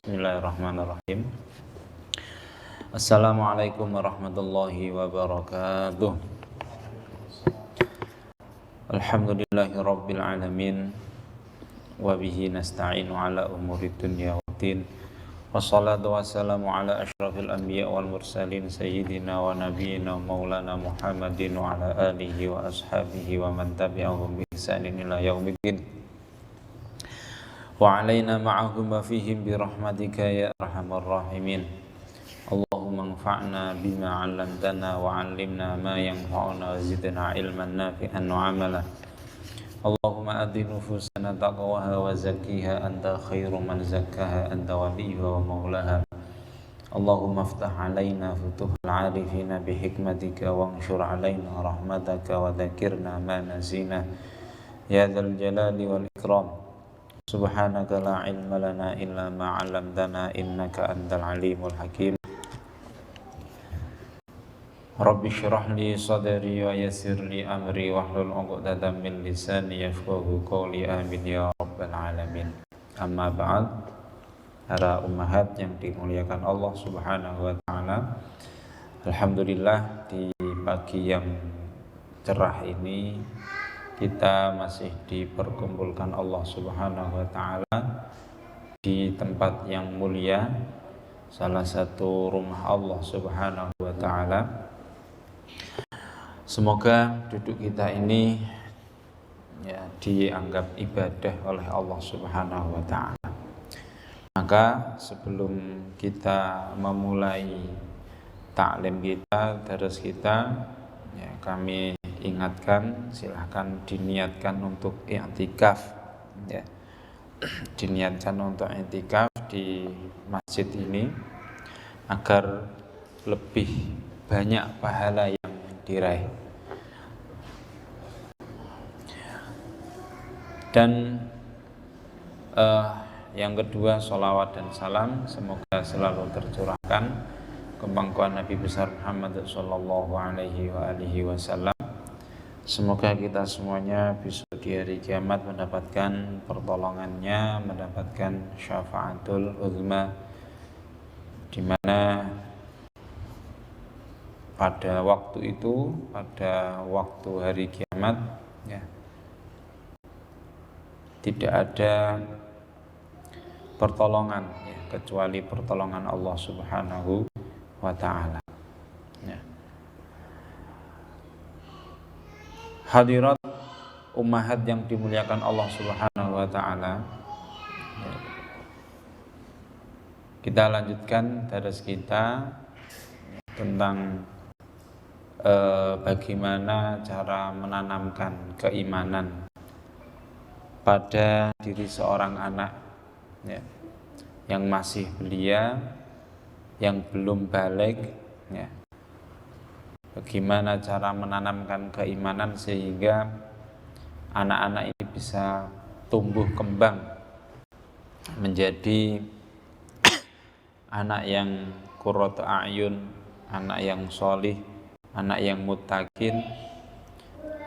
Bismillahirrahmanirrahim. Assalamualaikum warahmatullahi wabarakatuh. Alhamdulillahi rabbil alamin. Wa bihi nasta'inu ala umuri dunya waddin. Wassalatu wassalamu ala asyrafil anbiya wal mursalin sayyidina wa nabiyyina maulana Muhammadin wa ala alihi wa ashabihi wa man tabi'ahum bi ihsanin ila yaumiddin. Wa alaina ma'ahum wa fihim bi rahmatika ya arhamar rahimin. Allahumma anfa'na bima 'allamtana wa 'allimna ma yanfa'una wa zidna ilman nafi'an wa 'amala. Allahumma ati nufusana taqwaha wa zakkiha anta khairu man zakkaha anta waliyuha wa maulaha. Allahumma aftah 'alaina futuhal 'arifina bi hikmatika wa anshur 'alaina rahmataka wa dzakirna ma nasina ya dzal jalali wal ikram. Subhanaka la ilma lana illa ma 'allamtana innaka antal alimul hakim. Rabbi shrah li sadri wa yassir li amri wahlul 'uqdatam min lisani yafqahu qawli amin ya rabbal alamin. Amma ba'd. Para ummahat yang dimuliakan Allah Subhanahu wa taala. Alhamdulillah di pagi yang cerah ini kita masih diperkumpulkan Allah Subhanahu wa taala di tempat yang mulia, salah satu rumah Allah Subhanahu wa taala. Semoga duduk kita ini ya dianggap ibadah oleh Allah Subhanahu wa taala. Maka sebelum kita memulai taklim kita, daras kita, ya kami ingatkan, silahkan diniatkan untuk i'tikaf ya. Diniatkan untuk i'tikaf di masjid ini agar lebih banyak pahala yang diraih. Dan yang kedua, sholawat dan salam semoga selalu tercurahkan ke pangkuan Nabi besar Muhammad sallallahu alaihi wasallam. Semoga kita semuanya bisa di hari kiamat mendapatkan pertolongannya, mendapatkan syafaatul uzma, di mana pada waktu itu, pada waktu hari kiamat ya, tidak ada pertolongan ya, kecuali pertolongan Allah Subhanahu wa ta'ala ya. Hadirat ummahat yang dimuliakan Allah Subhanahu wa ta'ala, kita lanjutkan daras kita tentang bagaimana cara menanamkan keimanan pada diri seorang anak ya, yang masih belia, yang belum baligh ya. Bagaimana cara menanamkan keimanan sehingga anak-anak ini bisa tumbuh kembang menjadi anak yang qurratu a'yun, anak yang sholih, anak yang muttaqin,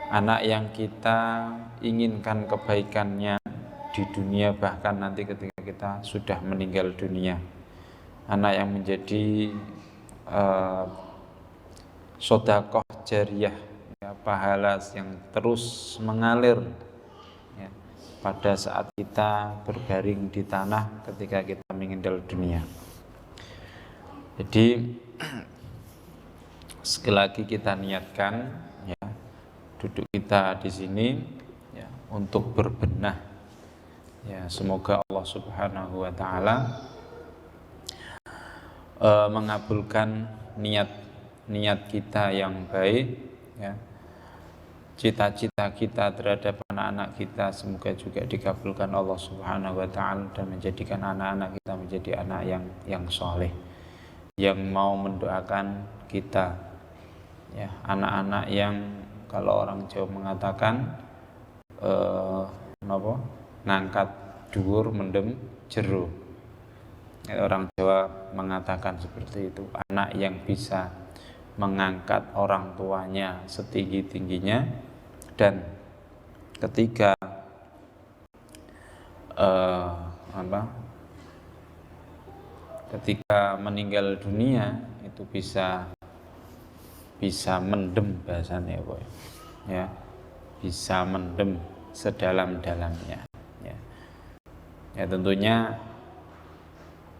anak yang kita inginkan kebaikannya di dunia bahkan nanti ketika kita sudah meninggal dunia. Anak yang menjadi sedekah jariyah ya, pahala yang terus mengalir ya, pada saat kita berbaring di tanah ketika kita meninggal dunia. Jadi sekali lagi kita niatkan ya, duduk kita di sini ya, untuk berbenah ya, semoga Allah Subhanahu wa taala mengabulkan niat kita yang baik ya. Cita-cita kita terhadap anak-anak kita semoga juga dikabulkan Allah Subhanahu wa taala dan menjadikan anak-anak kita menjadi anak yang saleh, yang mau mendoakan kita ya, anak-anak yang kalau orang Jawa mengatakan ngangkat dhuwur mendem jero. Orang Jawa mengatakan seperti itu, anak yang bisa mengangkat orang tuanya setinggi-tingginya dan ketika ketika meninggal dunia itu bisa mendem bahasanya boy, ya, bisa mendem sedalam-dalamnya, ya. Ya tentunya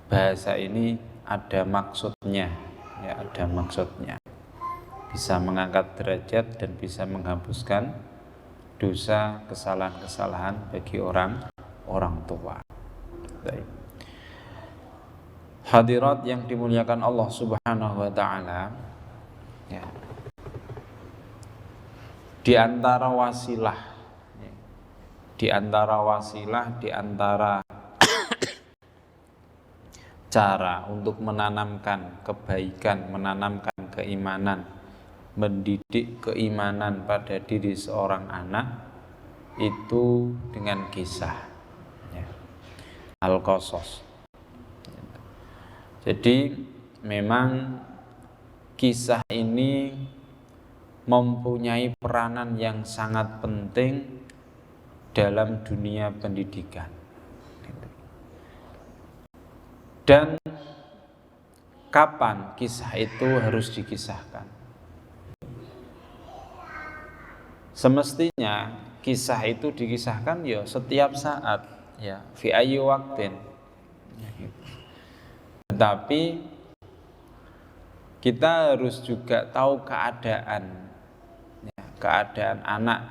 bahasa ini ada maksudnya, ya ada maksudnya, bisa mengangkat derajat dan bisa menghapuskan dosa kesalahan-kesalahan bagi orang tua. Baik. Hadirat yang dimuliakan Allah Subhanahu wa taala, ya. Di antara wasilah, ya. Di antara cara untuk menanamkan kebaikan, menanamkan keimanan, mendidik keimanan pada diri seorang anak itu dengan kisah, ya. Al-Qasas. Jadi memang kisah ini mempunyai peranan yang sangat penting dalam dunia pendidikan. Dan kapan kisah itu harus dikisahkan? Semestinya kisah itu dikisahkan ya setiap saat, ya, fi ayyi waqtin. Tetapi kita harus juga tahu keadaan, ya, keadaan anak.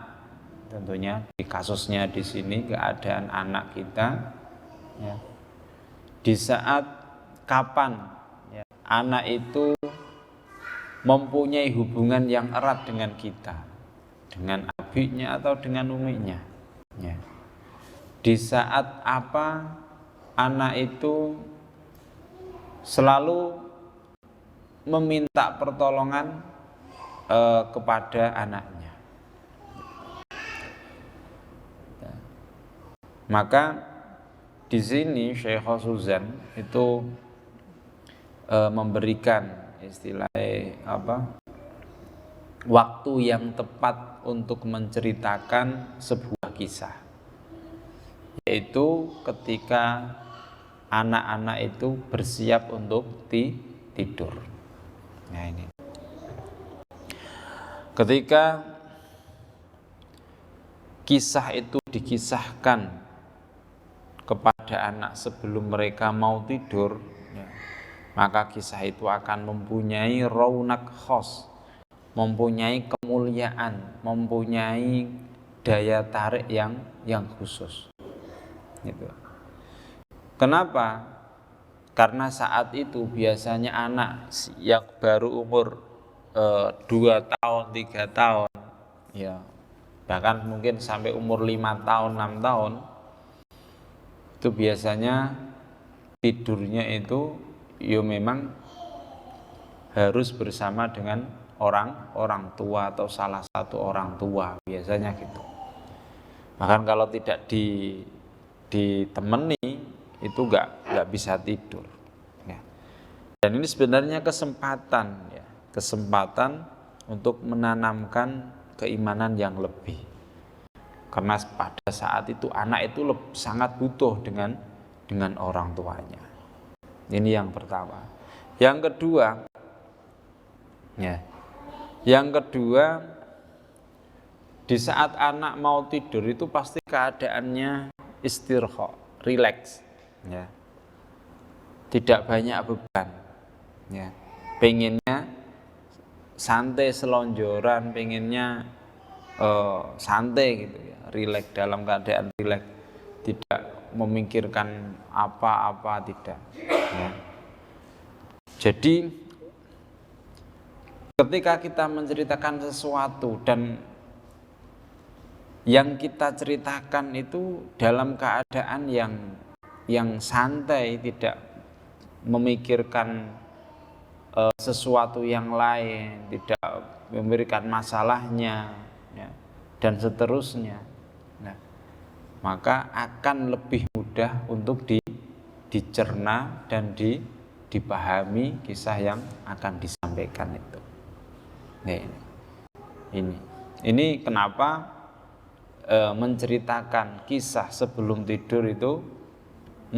Tentunya di kasusnya di sini keadaan anak kita, ya, di saat kapan, ya, anak itu mempunyai hubungan yang erat dengan kita, dengan abinya atau dengan uminya, ya. Di saat apa anak itu selalu meminta pertolongan kepada anaknya. Maka di sini Syekh Suzan itu memberikan istilahnya waktu yang tepat untuk menceritakan sebuah kisah, yaitu ketika anak-anak itu bersiap untuk tidur. Nah ini, ketika kisah itu dikisahkan kepada anak sebelum mereka mau tidur, ya, maka kisah itu akan mempunyai raunak khas, mempunyai kemuliaan, mempunyai daya tarik yang khusus. Gitu. Kenapa? Karena saat itu biasanya anak yang baru umur 2 tahun, 3 tahun, ya, bahkan mungkin sampai umur 5 tahun, 6 tahun, itu biasanya tidurnya itu ya memang harus bersama dengan orang tua atau salah satu orang tua, biasanya gitu. Bahkan kalau tidak ditemani itu nggak bisa tidur, ya. Dan ini sebenarnya kesempatan, ya, kesempatan untuk menanamkan keimanan yang lebih, karena pada saat itu anak itu sangat butuh dengan orang tuanya. Ini yang pertama. Yang kedua, ya, di saat anak mau tidur itu pasti keadaannya istirha, rileks, ya, tidak banyak beban, ya, pengennya santai selonjoran, pengennya santai gitu, ya, rileks, dalam keadaan rileks, tidak memikirkan apa-apa, tidak, ya. Jadi ketika kita menceritakan sesuatu dan yang kita ceritakan itu dalam keadaan yang santai, tidak memikirkan sesuatu yang lain, tidak memberikan masalahnya, ya, dan seterusnya, nah, maka akan lebih mudah untuk dicerna dan dipahami kisah yang akan disampaikan itu. Nah, ini kenapa menceritakan kisah sebelum tidur itu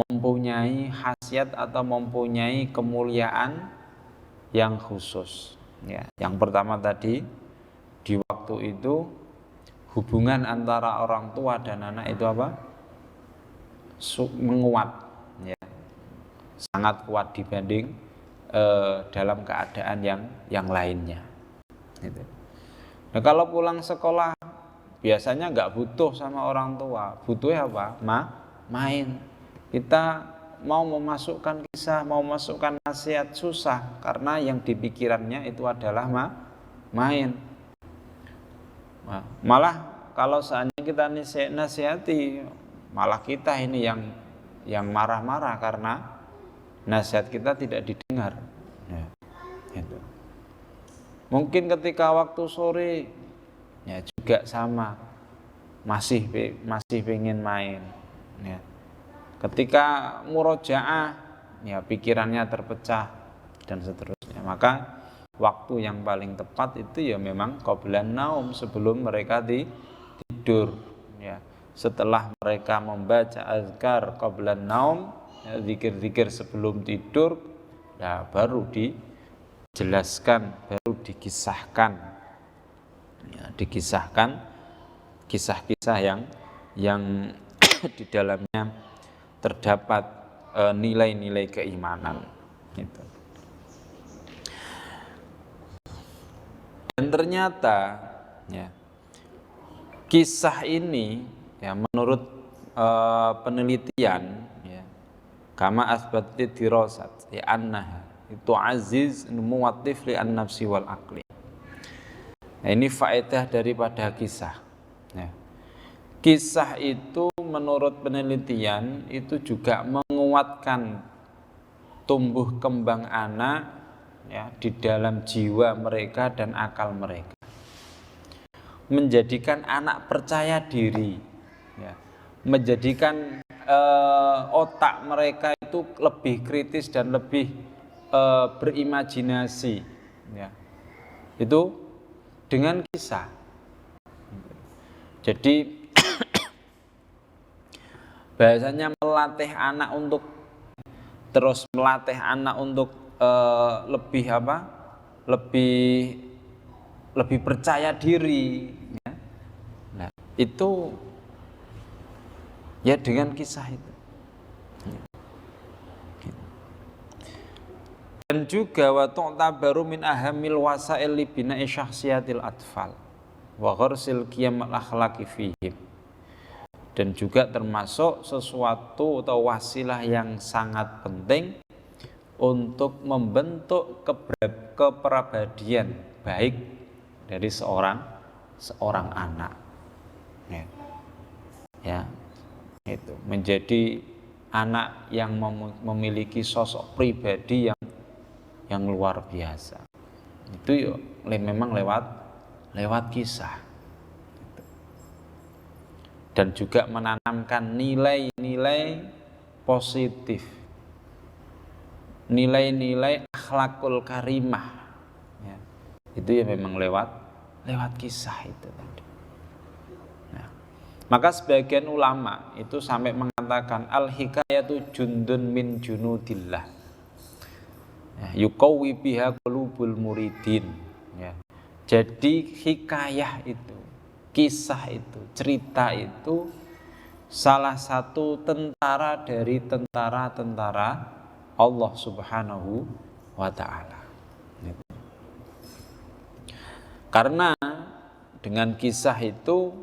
mempunyai khasiat atau mempunyai kemuliaan yang khusus. Ya, yang pertama tadi, di waktu itu hubungan antara orang tua dan anak itu apa? Menguat, ya, sangat kuat dibanding dalam keadaan yang lainnya. Gitu. Nah, kalau pulang sekolah biasanya nggak butuh sama orang tua, butuhnya apa? Main. Kita mau memasukkan kisah, mau memasukkan nasihat susah karena yang di pikirannya itu adalah main. Nah, malah kalau seandainya kita nasihati, malah kita ini yang marah-marah karena nasihat kita tidak didengar. Ya, gitu. Mungkin ketika waktu sore ya juga sama, masih pengen main. Ya. Ketika murojaah, ya pikirannya terpecah dan seterusnya. Maka waktu yang paling tepat itu ya memang qablan naum, sebelum mereka tidur. Ya. Setelah mereka membaca azkar qablan naum, ya, zikir-zikir sebelum tidur, ya baru dijelaskan, baru dikisahkan, ya, kisah-kisah yang di dalamnya terdapat nilai-nilai keimanan. Gitu. Dan ternyata, ya, kisah ini, ya, menurut penelitian, ya, kama asbatit dirasat, ya, annaha itu aziz muwatif li an-nafsi wal aqli. Nah, ini faedah daripada kisah. Ya. Kisah itu menurut penelitian itu juga menguatkan tumbuh kembang anak, ya, di dalam jiwa mereka dan akal mereka, menjadikan anak percaya diri, ya, menjadikan otak mereka itu lebih kritis dan lebih berimajinasi, ya. Itu dengan kisah. Jadi bahasanya melatih anak untuk lebih apa? Lebih percaya diri, ya. Nah, itu ya dengan kisah itu. Dan juga wa tu'tabaru min ahamil wasail li bina'i syakhsiyatil atfal wa gharsil qiyam al-akhlaqi fihim. Dan juga termasuk sesuatu atau wasilah yang sangat penting untuk membentuk kepribadian baik dari seorang anak. Ya. Ya. Itu menjadi anak yang memiliki sosok pribadi yang luar biasa. Itu memang lewat kisah. Dan juga menanamkan nilai-nilai positif, nilai-nilai akhlakul karimah, ya. Itu ya memang lewat kisah itu tadi. Nah, maka sebagian ulama itu sampai mengatakan al-hikayatu jundun min junudillah, ya, yuqawwi biha qulubul muridin, ya. Jadi hikayah itu, kisah itu, cerita itu salah satu tentara dari tentara-tentara Allah Subhanahu wa ta'ala. Karena dengan kisah itu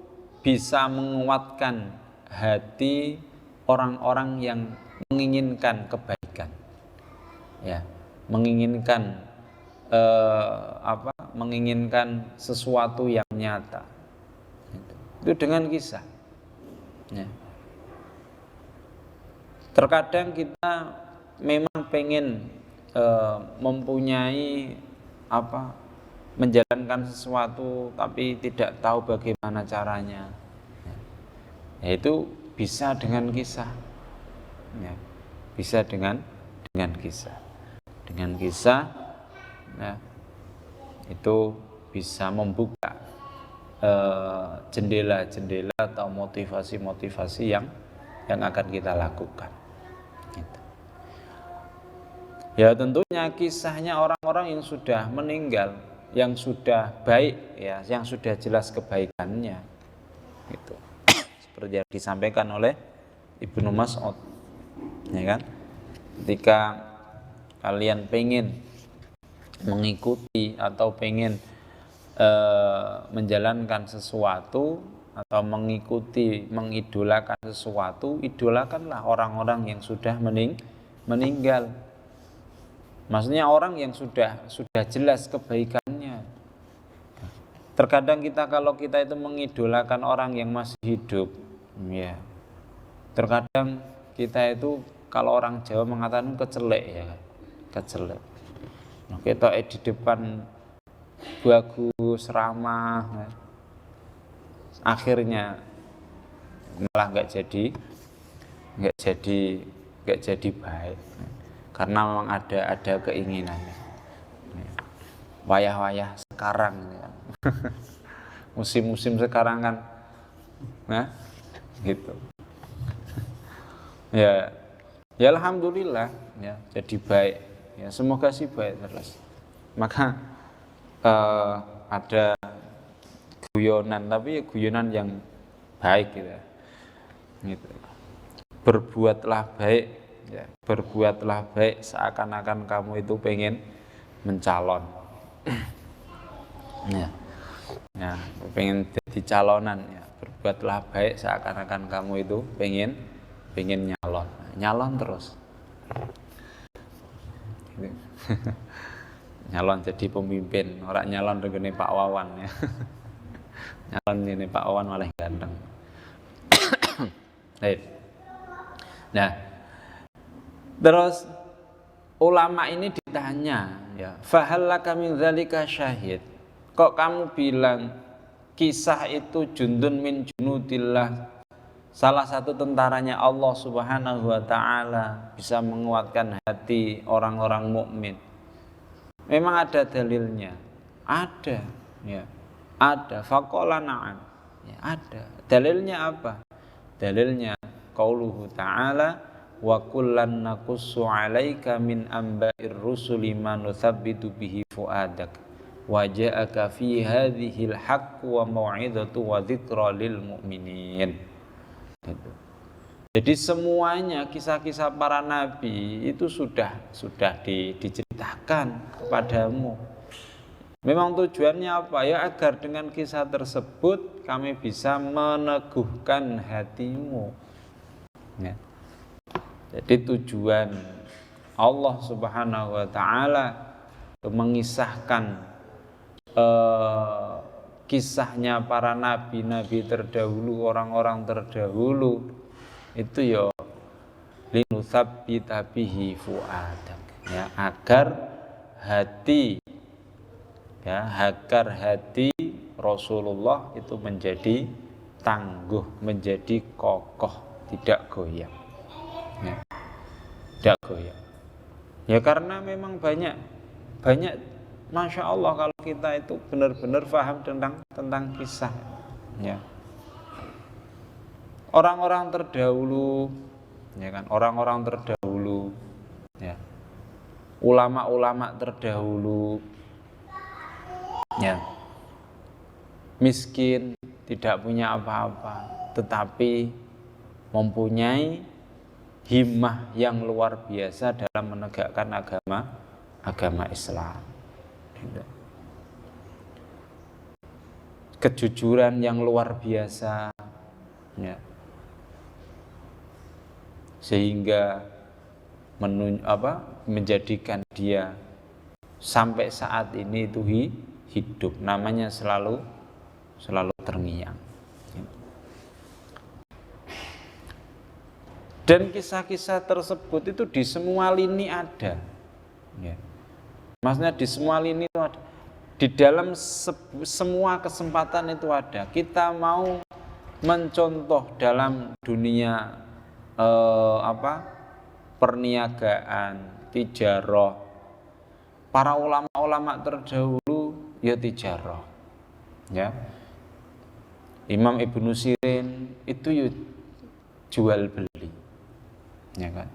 bisa menguatkan hati orang-orang yang menginginkan kebaikan, ya, menginginkan menginginkan sesuatu yang nyata. Itu dengan kisah, ya. Terkadang kita memang pengen mempunyai menjalankan sesuatu tapi tidak tahu bagaimana caranya, ya, itu bisa dengan kisah, ya, bisa dengan kisah, ya, itu bisa membuka jendela-jendela atau motivasi-motivasi yang akan kita lakukan. Ya tentunya kisahnya orang-orang yang sudah meninggal, yang sudah baik ya, yang sudah jelas kebaikannya gitu. Seperti yang disampaikan oleh Ibnu Mas'ud, ya kan? Ketika kalian pengen mengikuti atau pengen menjalankan sesuatu atau mengikuti, mengidolakan sesuatu, idolakanlah orang-orang yang sudah meninggal. Maksudnya orang yang sudah jelas kebaikannya. Terkadang kalau kita itu mengidolakan orang yang masih hidup, ya. Terkadang kita itu kalau orang Jawa mengatakan kecelek ya, kecelek. Nah, kita di depan bagus, ramah, ya. Akhirnya malah nggak jadi baik. Karena memang ada keinginannya. Wayah-wayah sekarang ya. Musim-musim sekarang kan, nah, gitu. Ya alhamdulillah ya, jadi baik. Ya semoga sih baik terus. Maka ada guyonan, tapi guyonan yang baik gitu. Gitu. Berbuatlah baik, ya, berbuatlah baik seakan-akan kamu itu pengen mencalon. Ya, pengen jadi calonan ya. Berbuatlah baik seakan-akan kamu itu pengen nyalon terus. Gitu. Nyalon jadi pemimpin, orang nyalon regane Pak Wawan ya. Nyalon ini Pak Wawan malah ganteng. Nah, terus ulama ini ditanya, ya, fahallaka min dzalika syahid. Kok kamu bilang kisah itu jundun min junudillah, salah satu tentaranya Allah Subhanahu wa taala, bisa menguatkan hati orang-orang mukmin. Memang ada dalilnya. Ada, ya. Ada, faqala na'am. Ya, ada. Dalilnya apa? Dalilnya qauluhu ta'ala wa kullan naqussu 'alaika min amba'ir rusuli ma nuthabbitu bihi fuadak wa ja'aka fi hadhil haqq wa mau'izatu wa dzikra lil mu'minin. Gitu. Jadi semuanya kisah-kisah para nabi itu sudah diceritakan kepadamu. Memang tujuannya apa? Ya agar dengan kisah tersebut kami bisa meneguhkan hatimu. Ya. Jadi tujuan Allah Subhanahu wa taala mengisahkan kisahnya para nabi-nabi terdahulu, orang-orang terdahulu itu ya linutsabbita bihi fuadak, ya, agar hati Rasulullah itu menjadi tangguh, menjadi kokoh, tidak goyang. Ya, tidak goyang. Ya karena memang banyak, masya Allah kalau kita itu benar-benar paham tentang kisah. Ya. Orang-orang terdahulu, ya kan, orang-orang terdahulu, ya, ulama-ulama terdahulu. Ya, miskin, tidak punya apa-apa, tetapi mempunyai himmah yang luar biasa dalam menegakkan agama Islam. Kejujuran yang luar biasa, ya, sehingga menjadikan dia sampai saat ini itu hidup, namanya selalu terngiang. Dan kisah-kisah tersebut itu di semua lini ada, ya. Maksudnya di semua lini itu ada, di dalam semua kesempatan itu ada. Kita mau mencontoh dalam dunia perniagaan, tijarah, para ulama-ulama terdahulu ya tijarah, ya. Imam Ibnu Sirin itu ya jual beli, ya kan,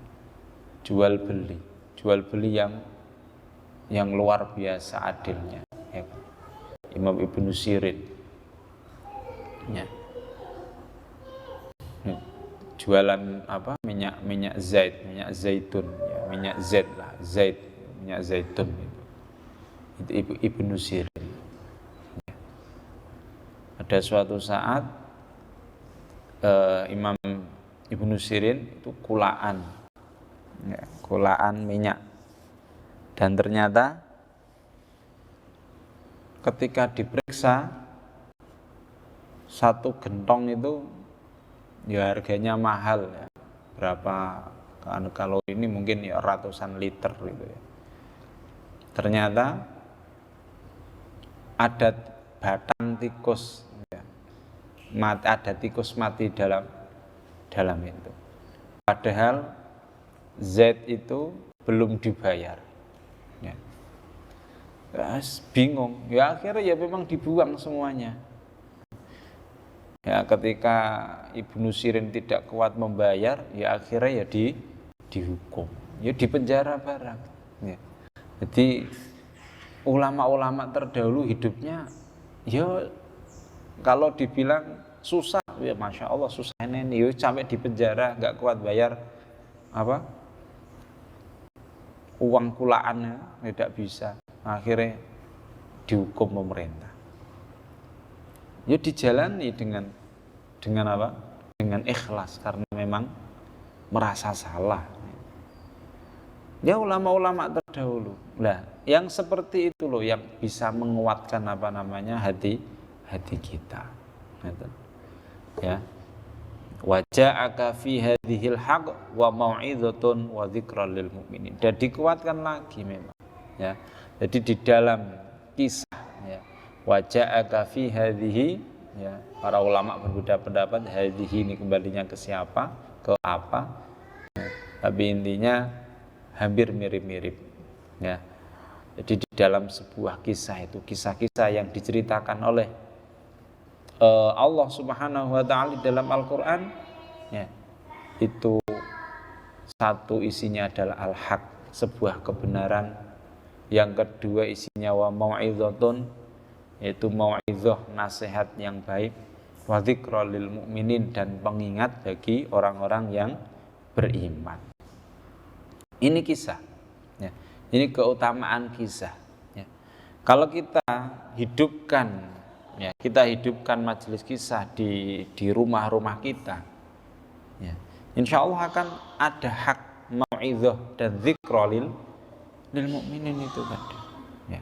jual jual beli yang luar biasa adilnya, ya kan? Imam Ibnu Sirin, ya. Jualan apa, minyak zaitun, ya, minyak zait lah, minyak zaitun itu Ibnu Sirin. Ya. Ada suatu saat Imam Ibnu Sirin itu kulaan minyak, dan ternyata ketika diperiksa satu gentong itu ya harganya mahal, ya. Berapa, kalau ini mungkin ya ratusan liter gitu ya. Ternyata ada batang tikus, ya. Ada tikus mati dalam itu. Padahal Z itu belum dibayar. Ya. Bingung. Ya akhirnya ya memang dibuang semuanya. Ya ketika Ibnu Sirin tidak kuat membayar, ya akhirnya ya dihukum. Ya dipenjara barang. Ya. Jadi ulama-ulama terdahulu hidupnya ya kalau dibilang susah, ya masya Allah susah ini, ya sampai dipenjara nggak kuat bayar apa uang kulaannya, tidak bisa, akhirnya dihukum pemerintah. Ya dijalani dengan apa? Dengan ikhlas, karena memang merasa salah. Ya ulama-ulama terdahulu. Nah, yang seperti itu loh yang bisa menguatkan hati kita. Ya. Waja'aka fi hadhil haqq wa mau'izatun wa dzikra lil mu'minin. Dan dikuatkan lagi memang, ya. Jadi di dalam kisah, ya, waja'aka fi hadhihi, ya, para ulama berbeda pendapat hadhihi ini kembalinya ke siapa, ke apa, ya. Tapi intinya hampir mirip-mirip, ya. Jadi di dalam sebuah kisah itu, kisah-kisah yang diceritakan oleh Allah Subhanahu wa taala dalam Al-Qur'an, ya, itu satu isinya adalah al-haq, sebuah kebenaran. Yang kedua isinya wa mau'izatun, yaitu mau'izah, nasihat yang baik, wa dzikra lil mu'minin, dan pengingat bagi orang-orang yang beriman. Ini kisah, ya. Ini keutamaan kisah, ya. Kalau kita hidupkan, ya, kita hidupkan majelis kisah di rumah-rumah kita, ya, insya Allah akan ada hak mau'izah dan dzikra lil mu'minin itu tadi, ya.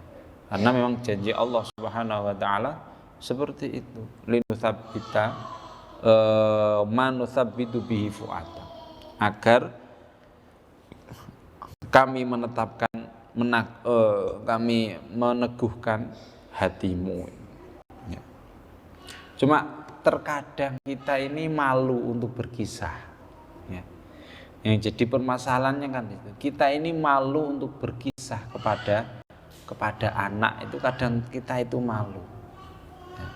Karena memang janji Allah Subhanahu wa taala seperti itu, linutsabbita manutsabitu bihi fu'ata, agar kami kami meneguhkan hatimu. Ya. Cuma terkadang kita ini malu untuk berkisah, ya. Yang jadi permasalahannya kan itu, kita ini malu untuk berkisah kepada anak, itu kadang kita itu malu, ya.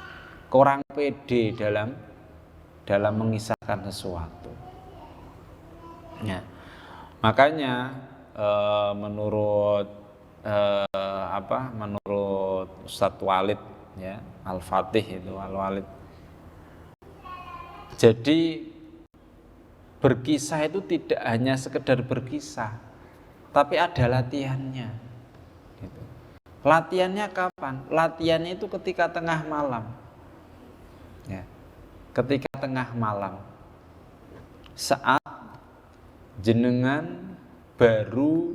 Kurang pede dalam mengisahkan sesuatu, ya. Makanya menurut Ustadz Walid, ya, Al-Fatih itu Al-Walid. Jadi berkisah itu tidak hanya sekedar berkisah, tapi ada latihannya. Gitu. Latihannya kapan? Latihannya itu ketika tengah malam, ya. Ketika tengah malam, saat jenengan baru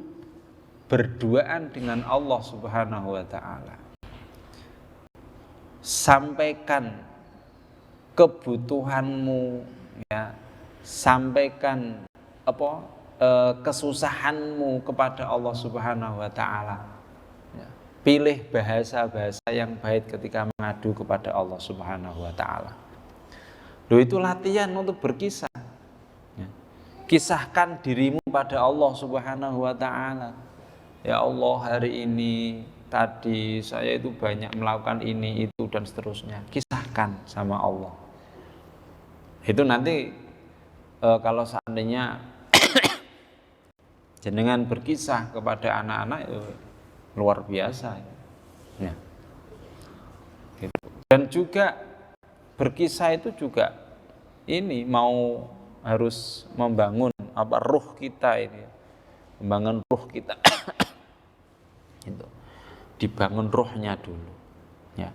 berduaan dengan Allah Subhanahu wa taala. Sampaikan kebutuhanmu, ya. Sampaikan kesusahanmu kepada Allah Subhanahu wa taala. Ya. Pilih bahasa-bahasa yang baik ketika mengadu kepada Allah Subhanahu wa taala. Loh, itu latihan untuk berkisah. Kisahkan dirimu pada Allah Subhanahu wa taala. Ya Allah, hari ini tadi saya itu banyak melakukan ini itu dan seterusnya. Kisahkan sama Allah. Itu nanti kalau seandainya Jenengan berkisah kepada anak-anak luar biasa. Ya. Gitu. Dan juga berkisah itu juga ini mau harus membangun ruh kita ini, membangun ruh kita. Itu dibangun ruhnya dulu. Ya.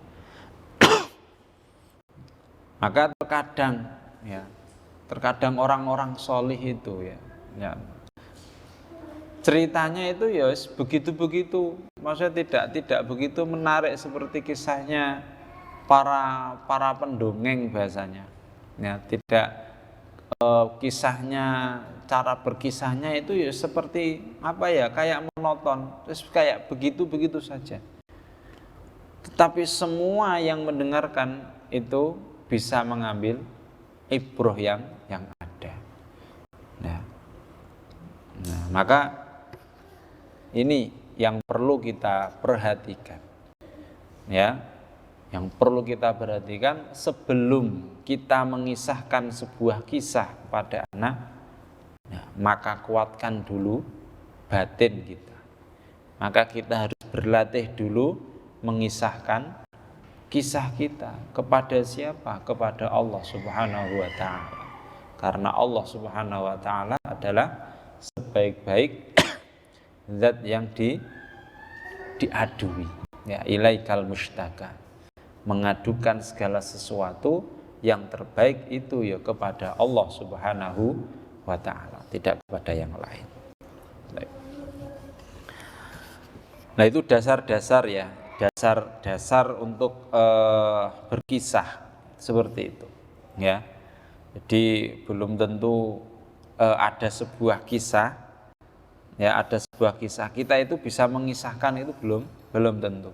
Maka terkadang orang-orang solih itu ya ceritanya itu ya begitu-begitu, maksudnya tidak begitu menarik seperti kisahnya para pendongeng bahasanya. Ya, tidak kisahnya, cara berkisahnya itu ya seperti kayak monoton, terus kayak begitu-begitu saja. Tetapi semua yang mendengarkan itu bisa mengambil ibrah yang ada. Nah, maka ini yang perlu kita perhatikan. Ya, yang perlu kita perhatikan sebelum kita mengisahkan sebuah kisah pada anak, maka kuatkan dulu batin kita. Maka kita harus berlatih dulu mengisahkan kisah kita kepada siapa? Kepada Allah Subhanahu wa taala. Karena Allah Subhanahu wa taala adalah sebaik-baik zat yang diadui. Ya, ilaikal mustaka. Mengadukan segala sesuatu yang terbaik itu ya kepada Allah Subhanahu wa taala, tidak kepada yang lain. Nah, itu dasar-dasar ya, dasar untuk berkisah seperti itu, ya. Jadi belum tentu ada sebuah kisah, ya, ada sebuah kisah kita itu bisa mengisahkan itu belum tentu.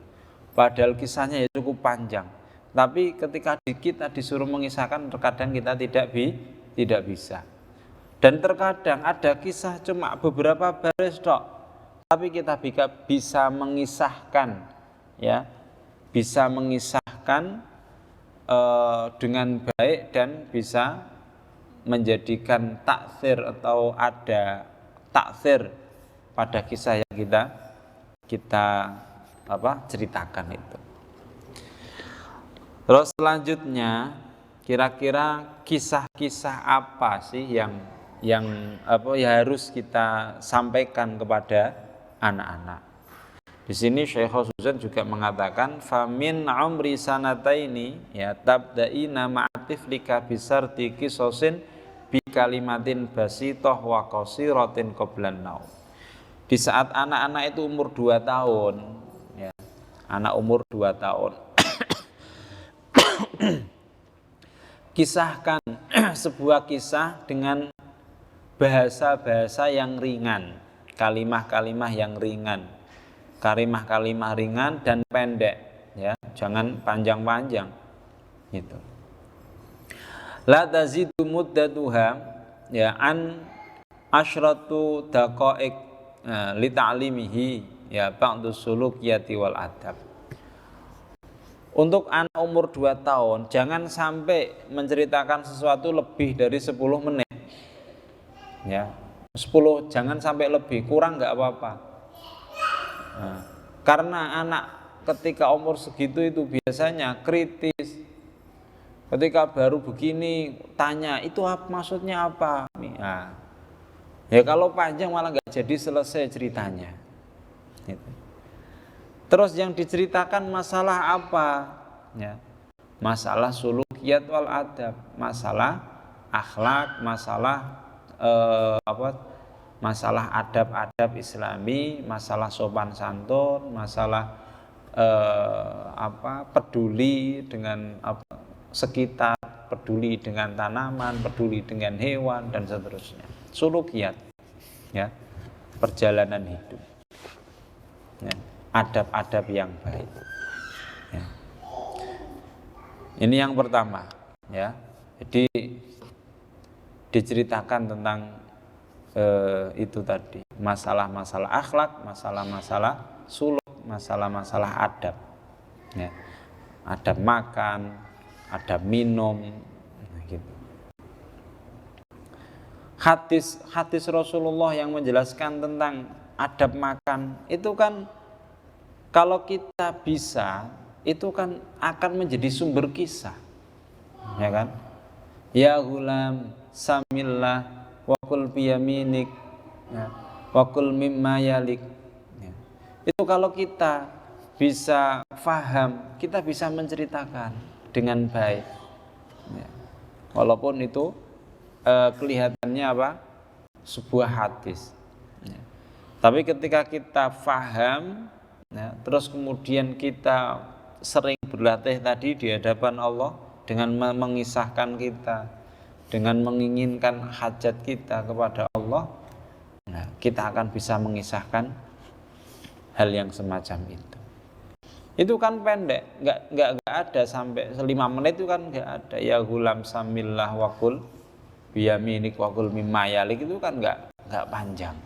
Padahal kisahnya ya cukup panjang. Tapi ketika kita disuruh mengisahkan, terkadang kita tidak bisa. Dan terkadang ada kisah cuma beberapa baris tok, tapi kita bisa mengisahkan, ya, bisa mengisahkan dengan baik dan bisa menjadikan taksir atau ada taksir pada kisah yang kita ceritakan itu. Terus selanjutnya, kira-kira kisah-kisah apa sih yang harus kita sampaikan kepada anak-anak? Di sini Syekh Husain juga mengatakan famin umri sanataini ya tabdaina ma'atiflika bisarti qisasin bi kalimatin basithah wa qasiratin qablan naum. Di saat anak-anak itu umur 2 tahun, ya. Anak umur 2 tahun. Kisahkan sebuah kisah dengan bahasa-bahasa yang ringan, kalimah-kalimah yang ringan. Kalimah-kalimah ringan dan pendek, ya, jangan panjang-panjang gitu. La tazidu muddatuha ya an asyratu daqaiq li ta'limihi ya ba'du sulukiyati wal adab. Untuk anak umur 2 tahun jangan sampai menceritakan sesuatu lebih dari 10 menit. Ya, 10 jangan sampai lebih, kurang enggak apa-apa. Nah, karena anak ketika umur segitu itu biasanya kritis. Ketika baru begini tanya itu maksudnya apa? Nah, ya kalau panjang malah nggak jadi selesai ceritanya. Terus yang diceritakan masalah apa? Ya, masalah sulukiyat wal adab, masalah akhlak, masalah adab-adab Islami, masalah sopan santun, masalah peduli dengan sekitar, peduli dengan tanaman, peduli dengan hewan dan seterusnya. Sulukiyat, ya, perjalanan hidup, ya, adab-adab yang baik. Ya. Ini yang pertama, ya. Jadi diceritakan tentang itu tadi, masalah-masalah akhlak, masalah-masalah suluk, masalah-masalah adab, ya. Adab makan, adab minum, gitu. hadis Rasulullah yang menjelaskan tentang adab makan itu kan kalau kita bisa itu kan akan menjadi sumber kisah, ya kan? Ya gulam samillah wakul biyaminik, ya, wakul mimma yalik, ya. Itu kalau kita bisa faham, kita bisa menceritakan dengan baik, ya. Walaupun itu kelihatannya apa? Sebuah hadis, ya. Tapi ketika kita faham, ya, terus kemudian kita sering berlatih tadi di hadapan Allah dengan mengisahkan kita, dengan menginginkan hajat kita kepada Allah, nah, kita akan bisa mengisahkan hal yang semacam itu. Itu kan pendek, nggak ada sampai 5 menit itu kan nggak ada. Ya gulam samillah wakul biyaminik wakul mimma yalik itu kan nggak panjang,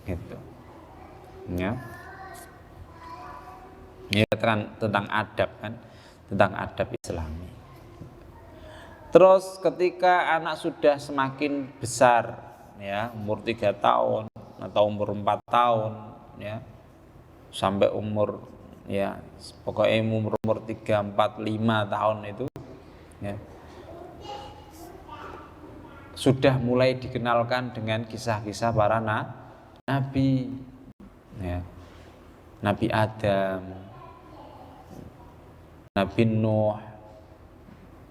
gitu. Ya. Ini kan tentang adab kan, tentang adab Islami. Terus ketika anak sudah semakin besar, ya, umur 3 tahun atau umur 4 tahun, ya, sampai umur, ya, pokoknya umur 3, 4, 5 tahun itu, ya, sudah mulai dikenalkan dengan kisah-kisah para nabi, ya, Nabi Adam, Nabi Nuh,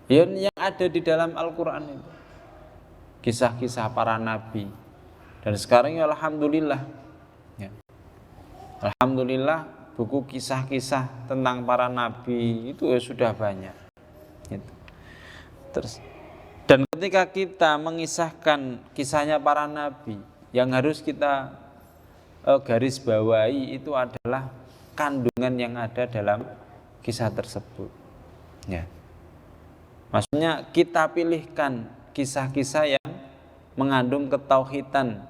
yang ada di dalam Al-Quran itu, kisah-kisah para nabi. Dan sekarang ya alhamdulillah, ya, alhamdulillah buku kisah-kisah tentang para nabi itu ya sudah banyak, gitu. Terus, dan ketika kita mengisahkan kisahnya para nabi, yang harus kita garis bawahi itu adalah kandungan yang ada dalam kisah tersebut, ya. Maksudnya kita pilihkan kisah-kisah yang mengandung ketauhidan,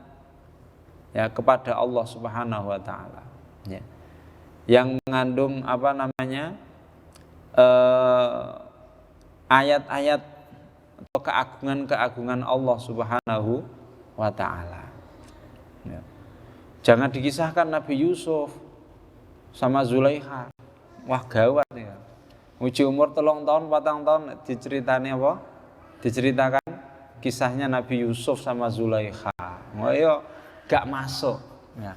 ya, kepada Allah Subhanahu wa taala, ya. Yang mengandung ayat-ayat atau keagungan-keagungan Allah Subhanahu wa taala, ya. Jangan dikisahkan Nabi Yusuf sama Zulaikha. Wah gawat ya. Uji umur 3 tahun, 4 tahun diceritani apa? Diceritakan kisahnya Nabi Yusuf sama Zulaikha. Oh iya, gak masuk, ya.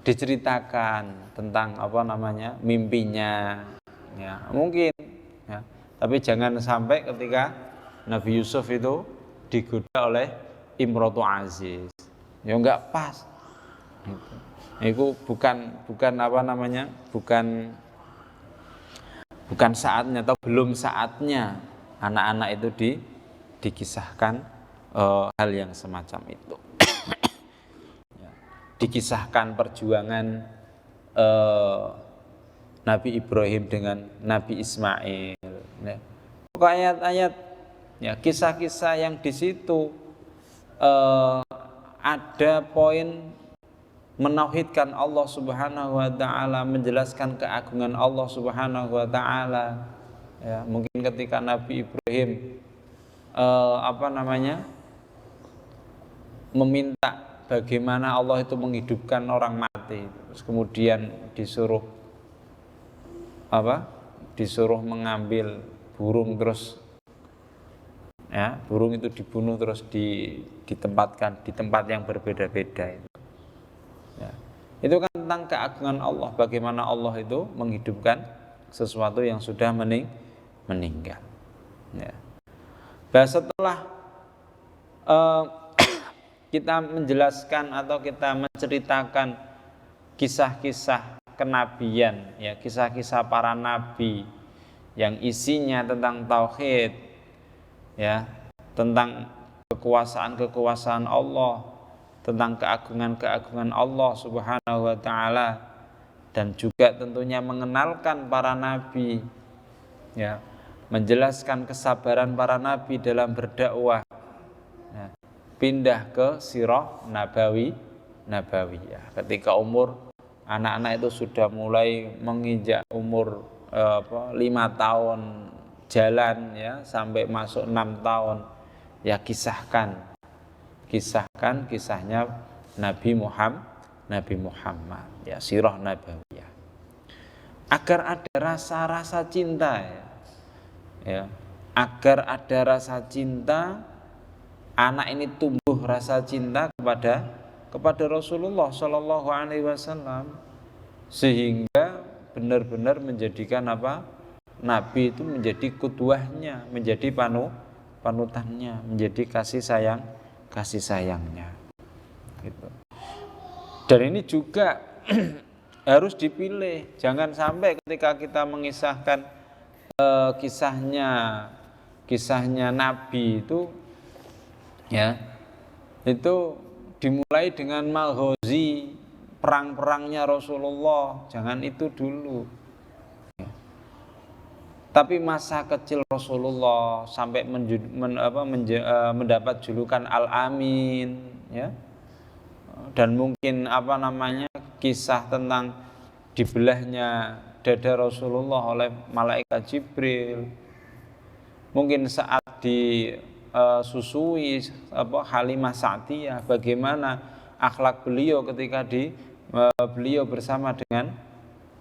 Diceritakan tentang mimpinya, ya, mungkin, ya. Tapi jangan sampai ketika Nabi Yusuf itu digoda oleh Imratu Aziz. Ya enggak pas. Itu bukan saatnya atau belum saatnya anak-anak itu dikisahkan hal yang semacam itu. Ya. Dikisahkan perjuangan Nabi Ibrahim dengan Nabi Ismail. Ya. Ayat-ayat, ya, kisah-kisah yang di situ ada poin menauhidkan Allah Subhanahu wa taala, menjelaskan keagungan Allah Subhanahu wa taala. Ya, mungkin ketika Nabi Ibrahim meminta bagaimana Allah itu menghidupkan orang mati, terus kemudian disuruh mengambil burung, terus, ya, burung itu dibunuh terus ditempatkan di tempat yang berbeda-beda. Ya. Itu kan tentang keagungan Allah, bagaimana Allah itu menghidupkan sesuatu yang sudah meninggal. Ya. Nah, setelah kita menjelaskan atau kita menceritakan kisah-kisah kenabian, ya, kisah-kisah para nabi yang isinya tentang tauhid, ya, tentang kekuasaan Allah, tentang keagungan Allah Subhanahu wa taala, dan juga tentunya mengenalkan para nabi, ya, menjelaskan kesabaran para nabi dalam berdakwah, ya, pindah ke sirah nabawiyah. Ketika anak-anak itu sudah mulai menginjak umur 5 tahun jalan, ya, sampai masuk 6 tahun, ya, kisahkan kisahkan kisahnya Nabi Muhammad, ya, sirah nabawiyah. Agar ada rasa-rasa cinta, ya. Agar ada rasa cinta, anak ini tumbuh rasa cinta kepada Rasulullah Shallallahu Alaihi Wasallam, sehingga benar-benar menjadikan apa? Nabi itu menjadi kudwahnya, menjadi panutannya, menjadi kasih sayangnya. Gitu. Dan ini juga harus dipilih, jangan sampai ketika kita mengisahkan kisahnya Nabi itu, ya, itu dimulai dengan maghazi, perang-perangnya Rasulullah, jangan itu dulu. Tapi masa kecil Rasulullah sampai mendapat julukan Al-Amin, ya. Dan mungkin kisah tentang dibelahnya dada Rasulullah oleh malaikat Jibril. Mungkin saat disusui Halimah Sa'diyah, bagaimana akhlak beliau ketika beliau bersama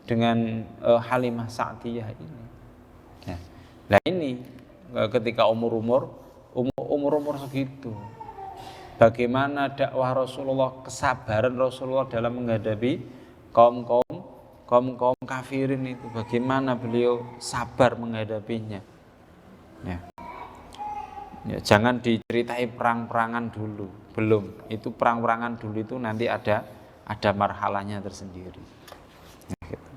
dengan Halimah Sa'diyah ini. Nah ini ketika umur segitu, bagaimana dakwah Rasulullah, kesabaran Rasulullah dalam menghadapi kaum kafirin itu, bagaimana beliau sabar menghadapinya. Ya, jangan diceritai perang-perangan dulu, belum. Itu perang-perangan dulu itu nanti ada marhalahnya tersendiri. Nah, gitu.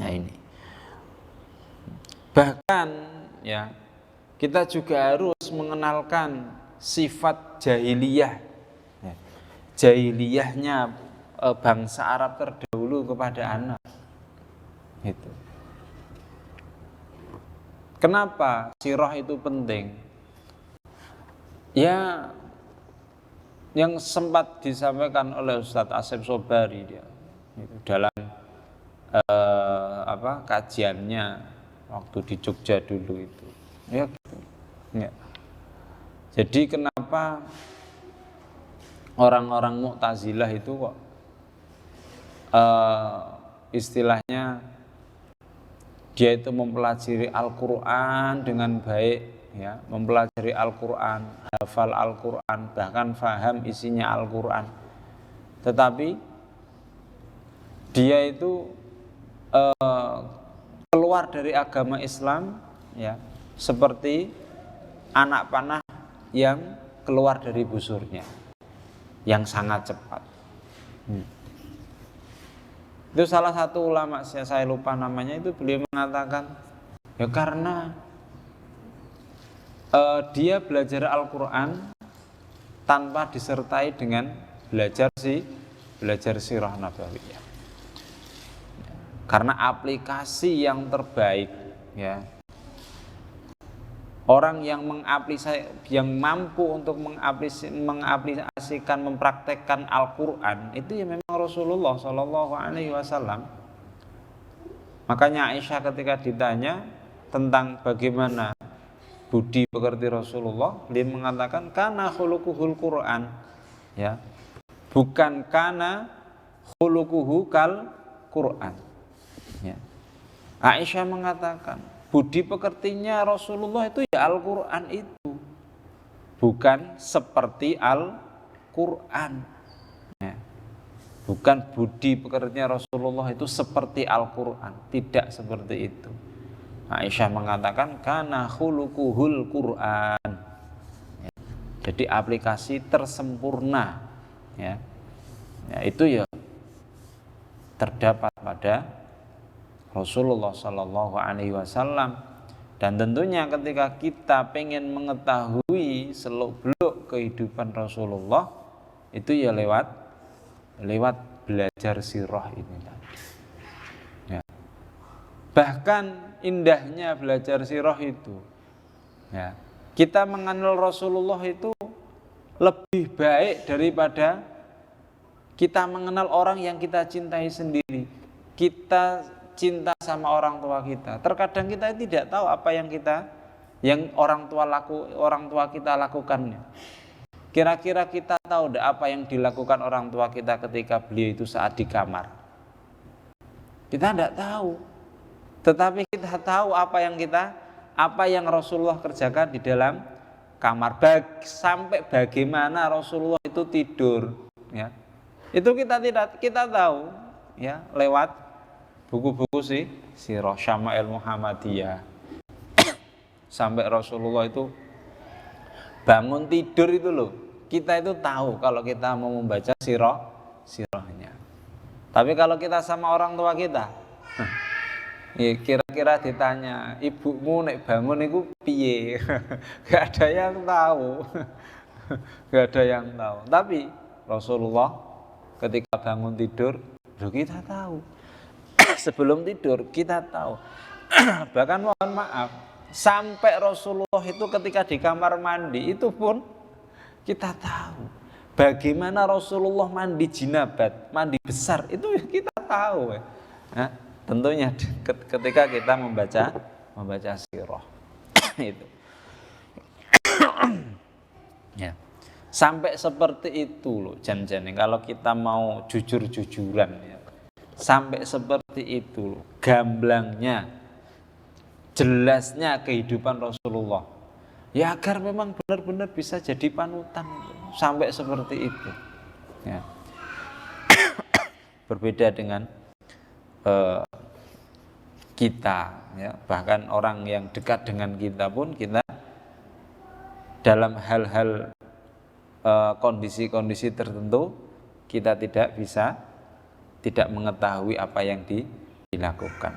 Nah ini. Bahkan, ya, kita juga harus mengenalkan sifat jahiliyah, ya, jahiliyahnya bangsa Arab terdahulu kepada anak. Itu. Kenapa sirah itu penting? Ya, yang sempat disampaikan oleh Ustadz Asep Sobari dia itu dalam kajiannya waktu di Jogja dulu itu, ya, gitu. Ya. Jadi kenapa orang-orang Mu'tazilah itu kok istilahnya dia itu mempelajari Al-Quran dengan baik, ya, mempelajari Al-Quran, hafal Al-Quran, bahkan faham isinya Al-Quran, tetapi dia itu keluar dari agama Islam, ya, seperti anak panah yang keluar dari busurnya, yang sangat cepat. Itu salah satu ulama, saya lupa namanya, itu beliau mengatakan, ya karena dia belajar Al-Quran tanpa disertai dengan belajar sirah nabawiyah. Karena aplikasi yang terbaik, ya, orang yang mampu untuk mengaplikasikan, mempraktekkan Al-Quran itu ya memang Rasulullah Shallallahu Alaihi Wasallam. Makanya Aisyah ketika ditanya tentang bagaimana budi pekerti Rasulullah, dia mengatakan kana khuluquhul Quran, ya, bukan kana khuluquhu kal Quran. Ya. Aisyah mengatakan budi pekertinya Rasulullah itu ya Al-Quran itu, bukan seperti Al-Quran, ya. Bukan budi pekertinya Rasulullah itu seperti Al-Quran, tidak seperti itu. Aisyah mengatakan kana khuluquhul Quran, ya. Jadi aplikasi tersempurna, ya, ya, itu ya terdapat pada Rasulullah Shallallahu Alaihi Wasallam. Dan tentunya ketika kita pengen mengetahui seluk-beluk kehidupan Rasulullah, itu ya lewat belajar sirah ini tadi. Ya. Bahkan indahnya belajar sirah itu, ya, kita mengenal Rasulullah itu lebih baik daripada kita mengenal orang yang kita cintai sendiri. Kita cinta sama orang tua kita, terkadang kita tidak tahu apa yang kita yang orang tua kita lakukannya. Kira-kira kita tahu enggak apa yang dilakukan orang tua kita ketika beliau itu saat di kamar? Kita enggak tahu. Tetapi kita tahu apa yang Rasulullah kerjakan di dalam kamar, sampai bagaimana Rasulullah itu tidur, ya. Itu kita tahu, ya, lewat buku-buku Sirah Syama'il Muhammadiyah. Sampai Rasulullah itu bangun tidur itu loh, kita itu tahu kalau kita mau membaca sirahnya. Tapi kalau kita sama orang tua kita, ya kira-kira ditanya, ibumu nek bangun itu piye? Gak ada yang tahu. Gak ada yang tahu. Tapi Rasulullah ketika bangun tidur, kita tahu. Sebelum tidur kita tahu. Bahkan mohon maaf, sampai Rasulullah itu ketika di kamar mandi itu pun kita tahu. Bagaimana Rasulullah mandi jinabat, mandi besar, itu kita tahu. Nah, tentunya ketika kita membaca sirah itu. Ya. Sampai seperti itu loh jan-jane kalau kita mau jujur-jujuran, ya. Sampai seperti itu loh gamblangnya, jelasnya kehidupan Rasulullah, ya agar memang benar-benar bisa jadi panutan, sampai seperti itu, ya. Berbeda dengan kita, ya, bahkan orang yang dekat dengan kita pun kita dalam hal-hal kondisi-kondisi tertentu kita tidak mengetahui apa yang dilakukan.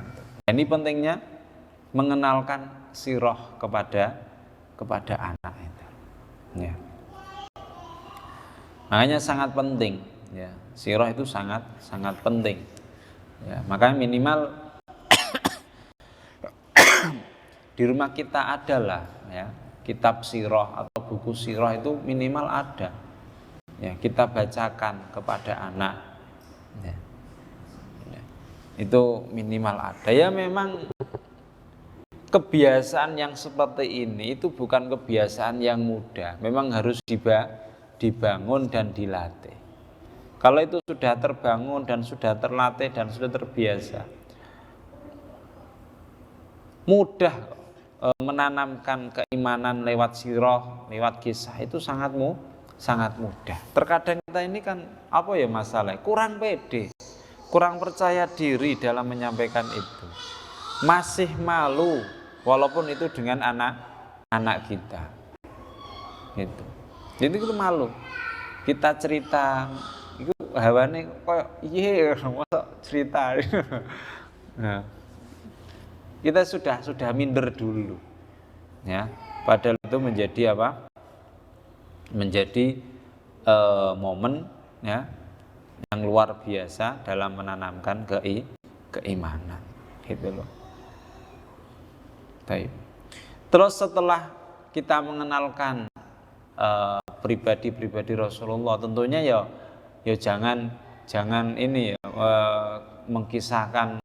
Ini pentingnya mengenalkan sirah kepada anak itu, ya. Makanya sangat penting, ya. Sirah itu sangat penting, ya. Makanya minimal di rumah kita adalah, ya, kitab sirah atau buku sirah itu minimal ada, ya, kita bacakan kepada anak, ya. Itu minimal ada. Ya memang kebiasaan yang seperti ini itu bukan kebiasaan yang mudah. Memang harus dibangun dan dilatih. Kalau itu sudah terbangun dan sudah terlatih dan sudah terbiasa, mudah menanamkan keimanan lewat sirah, lewat kisah itu sangat mudah. Terkadang kita ini kan apa ya masalah? Kurang pede, kurang percaya diri dalam menyampaikan itu. Masih malu walaupun itu dengan anak kita. Gitu. Jadi itu malu. Kita cerita itu hawane koyo iye masa cerita. Nah, kita sudah minder dulu, ya. Padahal itu menjadi apa? Menjadi momen, ya, yang luar biasa dalam menanamkan keimanan, gitu loh. Baik. Terus setelah kita mengenalkan pribadi-pribadi Rasulullah, tentunya ya jangan ini ya, mengkisahkan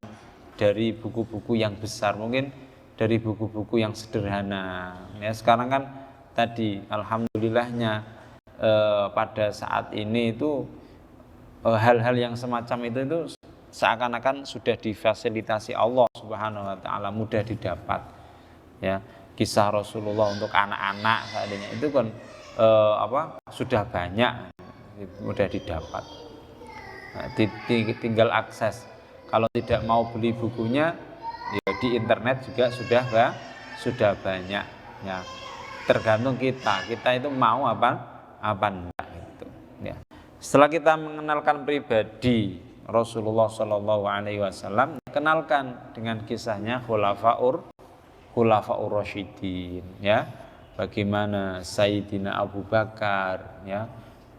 dari buku-buku yang besar, mungkin dari buku-buku yang sederhana, ya. Sekarang kan tadi alhamdulillahnya pada saat ini itu hal-hal yang semacam itu seakan-akan sudah difasilitasi Allah Subhanahu wa taala, mudah didapat, ya. Kisah Rasulullah untuk anak-anak saat ini itu kan sudah banyak, mudah didapat. Nah, tinggal akses. Kalau tidak mau beli bukunya, ya di internet juga sudah banyak, ya. Tergantung kita itu mau apa enggak itu, ya. Setelah kita mengenalkan pribadi Rasulullah Shallallahu Alaihi Wasallam, kenalkan dengan kisahnya Khulafaur Rasyidin, ya. Bagaimana Sayyidina Abu Bakar, ya,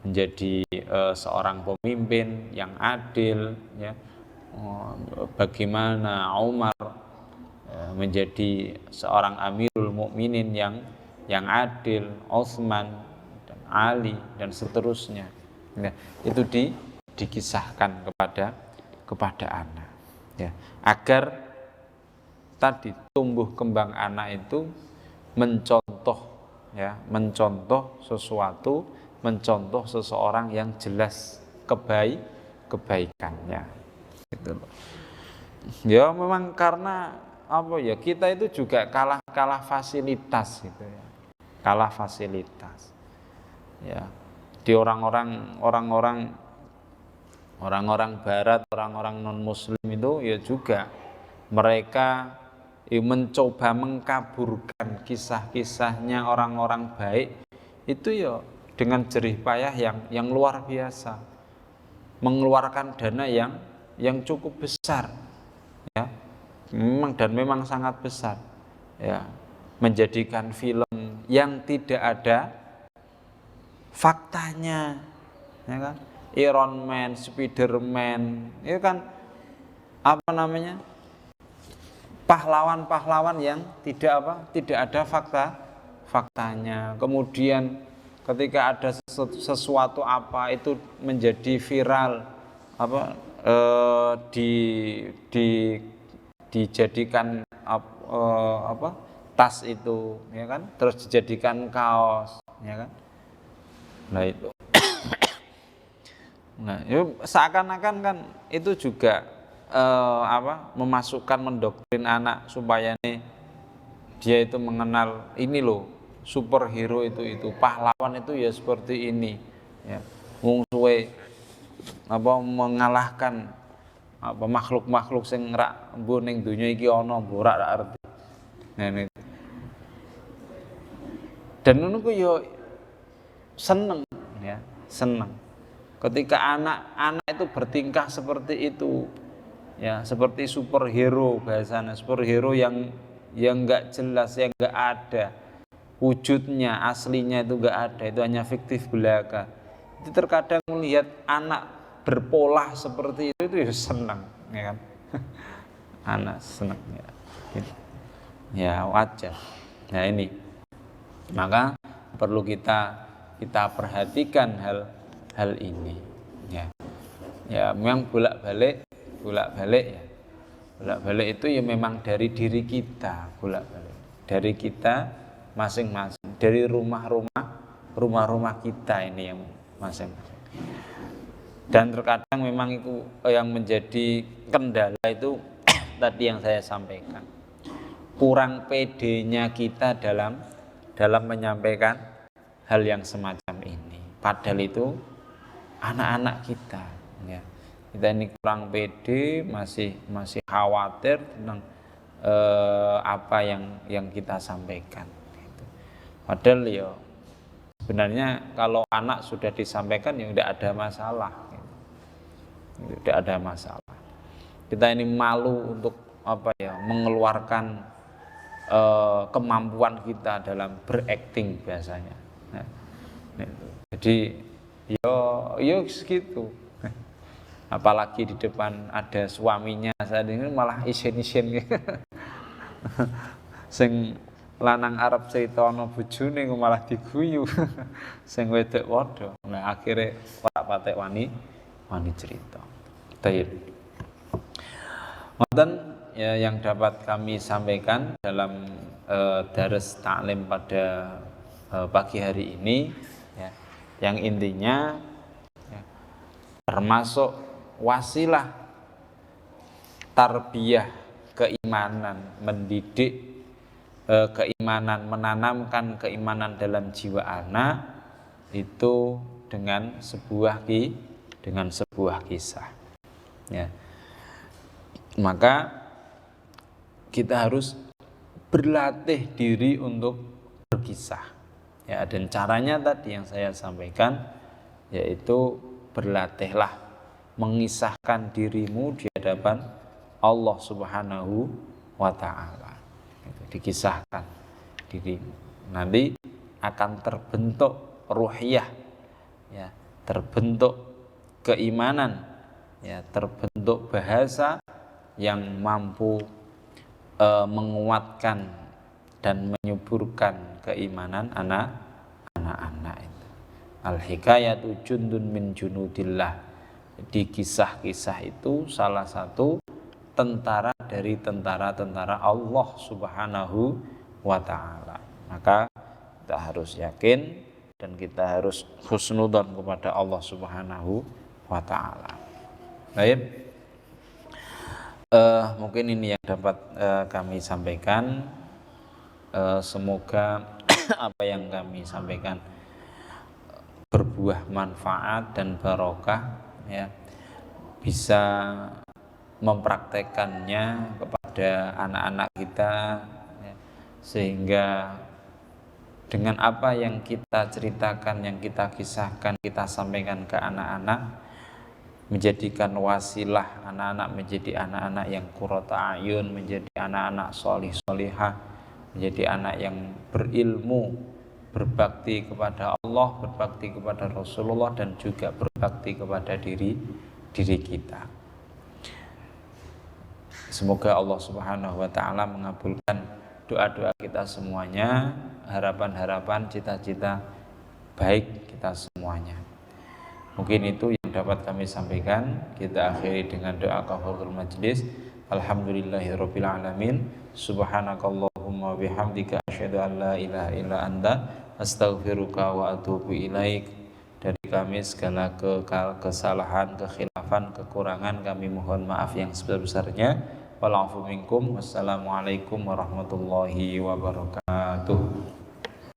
menjadi seorang pemimpin yang adil, ya. Bagaimana Umar menjadi seorang Amirul Mukminin yang adil, Utsman dan Ali dan seterusnya. Ya, itu dikisahkan kepada anak, ya, agar tadi tumbuh kembang anak itu mencontoh, ya, mencontoh sesuatu, mencontoh seseorang yang jelas kebaikannya, gitu loh. Ya memang karena apa ya, kita itu juga kalah fasilitas gitu ya, kalah fasilitas, ya, di orang-orang Barat, orang-orang non Muslim itu ya juga mereka mencoba mengkaburkan kisah-kisahnya orang-orang baik itu ya dengan jerih payah yang luar biasa, mengeluarkan dana yang cukup besar, ya, memang sangat besar, ya, menjadikan film yang tidak ada faktanya, ya kan, Iron Man, Spiderman, itu kan apa namanya, pahlawan-pahlawan yang tidak ada faktanya. Kemudian ketika ada sesuatu apa itu menjadi viral, apa dijadikan apa tas itu, ya kan, terus dijadikan kaos, ya kan. Nah itu nah itu seakan-akan kan itu juga memasukkan, mendoktrin anak supaya dia itu mengenal ini loh, superhero itu pahlawan itu ya seperti ini, ya, wong suwe mengalahkan makhluk-makhluk sing rak mbuh ning donya iki ana mbok rak arti. Nah, dan ngono ku yo seneng, ya, seneng ketika anak-anak itu bertingkah seperti itu, ya, seperti superhero, bahasanya superhero yang nggak jelas, yang nggak ada wujudnya, aslinya itu nggak ada, itu hanya fiktif belaka. Itu terkadang melihat anak berpola seperti itu ya senang, ya kan. Anak senang, ya, gitu. Ya wajar. Nah ini, maka perlu kita perhatikan hal ini, ya. Ya memang bolak-balik ya. Bolak-balik itu ya memang dari diri kita, bolak-balik dari kita masing-masing, dari rumah-rumah kita ini yang masing-masing. Dan terkadang memang itu yang menjadi kendala itu tadi yang saya sampaikan, kurang pedenya kita dalam menyampaikan hal yang semacam ini. Padahal itu anak-anak kita, ya. Kita ini kurang pede, masih khawatir tentang apa yang kita sampaikan, gitu. Padahal ya sebenarnya kalau anak sudah disampaikan ya tidak ada masalah, gitu. Tidak ada masalah. Kita ini malu untuk mengeluarkan kemampuan kita dalam berakting biasanya. Nah, jadi yo segitu. Apalagi di depan ada suaminya, saat ini malah isin-isin gitu. Sing lanang Arab cerita ana bojone malah diguyu. Sing wedok padha. Nah akhirnya ora patek wani cerita. Baik. Ngoten ya yang dapat kami sampaikan dalam daras taklim pada pagi hari ini, ya. Yang intinya, ya, termasuk wasilah tarbiyah keimanan, mendidik keimanan, menanamkan keimanan dalam jiwa anak itu dengan sebuah kisah, ya. Maka kita harus berlatih diri untuk berkisah, ya, dan caranya tadi yang saya sampaikan, yaitu berlatihlah mengisahkan dirimu di hadapan Allah Subhanahu wa Ta'ala. Dikisahkan dirimu, nanti akan terbentuk ruhiyah, ya, terbentuk keimanan, ya, terbentuk bahasa yang mampu menguatkan dan menyuburkan keimanan anak-anak itu. Al-hikayatu jundun min junudillah. Di kisah-kisah itu salah satu tentara dari tentara-tentara Allah Subhanahu wa Ta'ala. Maka kita harus yakin dan kita harus husnudzon kepada Allah Subhanahu wa taala. Baik. Mungkin ini yang dapat kami sampaikan. Semoga apa yang kami sampaikan berbuah manfaat dan barokah, ya, bisa mempraktekannya kepada anak-anak kita, ya, sehingga dengan apa yang kita ceritakan, yang kita kisahkan, kita sampaikan ke anak-anak, menjadikan wasilah anak-anak menjadi anak-anak yang qurrata ayun, menjadi anak-anak solih solihah, menjadi anak yang berilmu, berbakti kepada Allah, berbakti kepada Rasulullah, dan juga berbakti kepada diri kita. Semoga Allah Subhanahu wa taala mengabulkan doa-doa kita semuanya, harapan-harapan, cita-cita baik kita semuanya. Mungkin itu yang dapat kami sampaikan. Kita akhiri dengan doa kafaratul majlis. Alhamdulillahirabbil alamin. Subhanakallahumma bihamdika asyhadu an la ilaha illa anta astaghfiruka wa atubu ilaik. Dari kami segala kesalahan, kekhilafan, kekurangan kami mohon maaf yang sebesar-besarnya. Wal afu minkum. Wassalamualaikum warahmatullahi wabarakatuh.